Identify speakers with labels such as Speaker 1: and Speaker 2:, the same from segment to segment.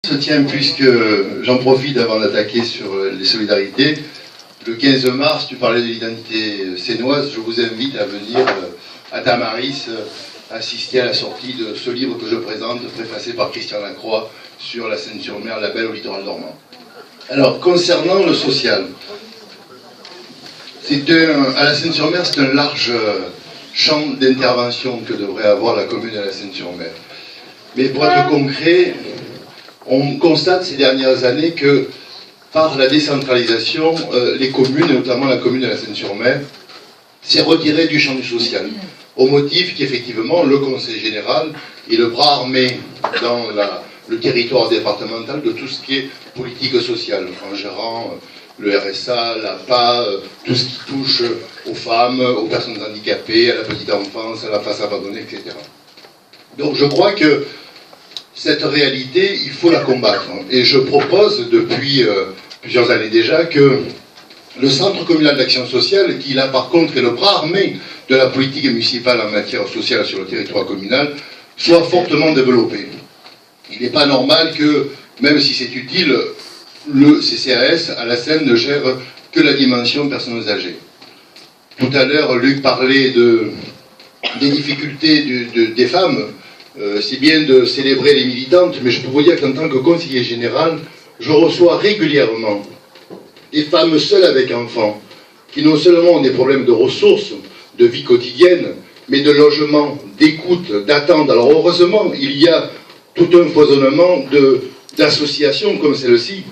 Speaker 1: Se tient, puisque j'en profite avant d'attaquer sur les solidarités. Le 15 mars, tu parlais de l'identité sénoise. Je vous invite à venir à Tamaris assister à la sortie de ce livre que je présente, préfacé par Christian Lacroix, sur la Seine-sur-Mer, la Belle au littoral normand. Alors, concernant le social, à la Seine-sur-Mer, c'est un large champ d'intervention que devrait avoir la commune de la Seine-sur-Mer. Mais pour être concret, on constate ces dernières années que par la décentralisation, les communes, et notamment la commune de la Seine-sur-Mer, s'est retirée du champ du social, au motif qu'effectivement le Conseil général est le bras armé dans le territoire départemental de tout ce qui est politique sociale, en gérant le RSA, l'APA, tout ce qui touche aux femmes, aux personnes handicapées, à la petite enfance, à la place abandonnée, etc. Donc je crois que cette réalité, il faut la combattre. Et je propose depuis plusieurs années déjà que le Centre communal d'action sociale, qui là par contre est le bras armé de la politique municipale en matière sociale sur le territoire communal, soit fortement développé. Il n'est pas normal que, même si c'est utile, le CCAS à la Seine ne gère que la dimension personnes âgées. Tout à l'heure, Luc parlait des difficultés des femmes. C'est bien de célébrer les militantes, mais je peux vous dire qu'en tant que conseiller général, je reçois régulièrement des femmes seules avec enfants, qui non seulement ont des problèmes de ressources, de vie quotidienne, mais de logement, d'écoute, d'attente. Alors heureusement, il y a tout un foisonnement d'associations comme celle-ci,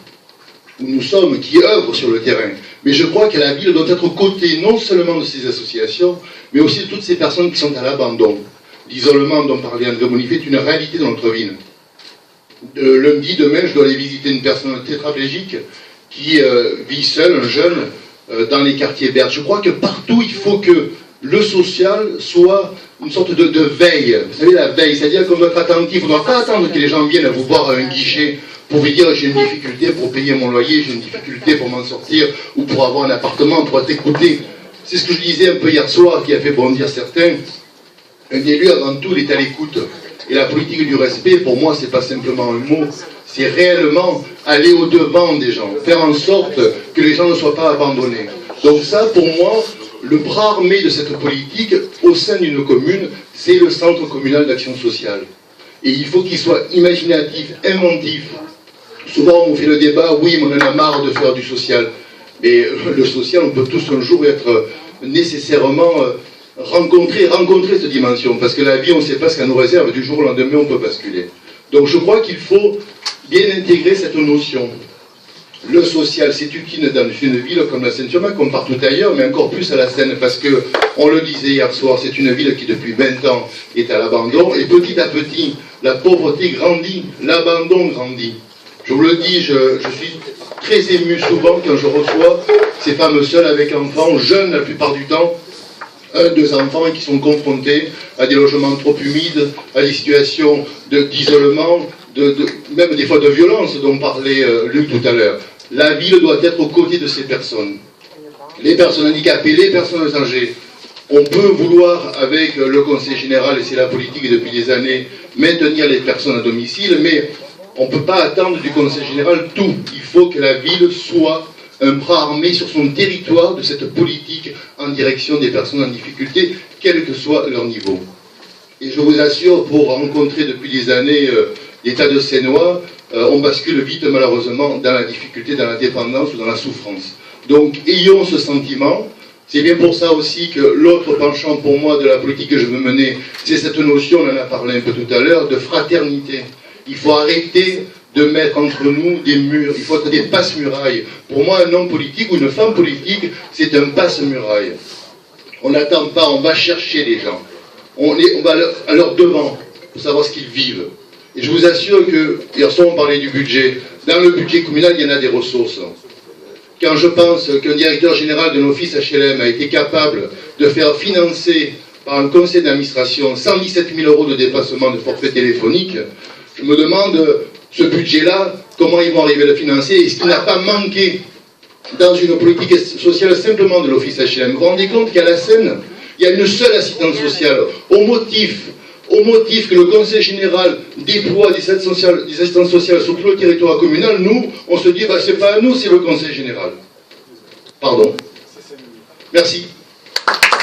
Speaker 1: où nous sommes, qui œuvrent sur le terrain. Mais je crois que la ville doit être cotée non seulement de ces associations, mais aussi de toutes ces personnes qui sont à l'abandon. L'isolement dont parlait André Bonifay est une réalité dans notre ville. Lundi, demain, je dois aller visiter une personne tétraplégique qui vit seule, un jeune, dans les quartiers verts. Je crois que partout, il faut que le social soit une sorte de veille. Vous savez, la veille, c'est-à-dire qu'on doit être attentif. On ne doit pas attendre que les gens viennent vous voir à un guichet pour vous dire j'ai une difficulté pour payer mon loyer, j'ai une difficulté pour m'en sortir, ou pour avoir un appartement, pour être écouté. C'est ce que je disais un peu hier soir, qui a fait bondir certains. Un élu, avant tout, il est à l'écoute. Et la politique du respect, pour moi, c'est pas simplement un mot, c'est réellement aller au-devant des gens, faire en sorte que les gens ne soient pas abandonnés. Donc ça, pour moi, le bras armé de cette politique, au sein d'une commune, c'est le Centre communal d'action sociale. Et il faut qu'il soit imaginatif, inventif. Souvent, on fait le débat, oui, mais on en a marre de faire du social. Mais le social, on peut tous un jour être nécessairement rencontrer cette dimension. Parce que la vie, on ne sait pas ce qu'elle nous réserve. Du jour au lendemain, on peut basculer. Donc je crois qu'il faut bien intégrer cette notion. Le social, c'est utile dans une ville comme la Seine-sur-Mer, comme partout ailleurs, mais encore plus à la Seine, parce que, on le disait hier soir, c'est une ville qui depuis 20 ans est à l'abandon, et petit à petit, la pauvreté grandit, l'abandon grandit. Je vous le dis, je suis très ému souvent quand je reçois ces femmes seules avec enfants, jeunes la plupart du temps, deux enfants, et qui sont confrontés à des logements trop humides, à des situations d'isolement, même des fois de violence dont parlait Luc tout à l'heure. La ville doit être aux côtés de ces personnes. Les personnes handicapées, les personnes âgées. On peut vouloir, avec le Conseil général, et c'est la politique depuis des années, maintenir les personnes à domicile, mais on ne peut pas attendre du Conseil général tout. Il faut que la ville soit un bras armé sur son territoire de cette politique en direction des personnes en difficulté, quel que soit leur niveau. Et je vous assure, pour rencontrer depuis des années des tas de Sénois, on bascule vite malheureusement dans la difficulté, dans la dépendance ou dans la souffrance. Donc ayons ce sentiment. C'est bien pour ça aussi que l'autre penchant pour moi de la politique que je veux mener, c'est cette notion, on en a parlé un peu tout à l'heure, de fraternité. Il faut arrêter de mettre entre nous des murs, il faut être des passe-murailles. Pour moi, un homme politique ou une femme politique, c'est un passe-muraille. On n'attend pas, on va chercher les gens. On va à leur devant pour savoir ce qu'ils vivent. Et je vous assure que, hier soir on parlait du budget, dans le budget communal, il y en a des ressources. Quand je pense qu'un directeur général d'un office HLM a été capable de faire financer par un conseil d'administration 117 000 € de dépassement de forfait téléphonique, je me demande, ce budget-là, comment ils vont arriver à le financer? Est-ce qu'il n'a pas manqué dans une politique sociale simplement de l'office HLM? Vous vous rendez compte qu'à la Seine, il y a une seule assistante sociale, au motif au motif que le Conseil général déploie des assistances sociales sur tout le territoire communal, nous, on se dit, bah, c'est pas à nous, c'est le Conseil général. Pardon. Merci.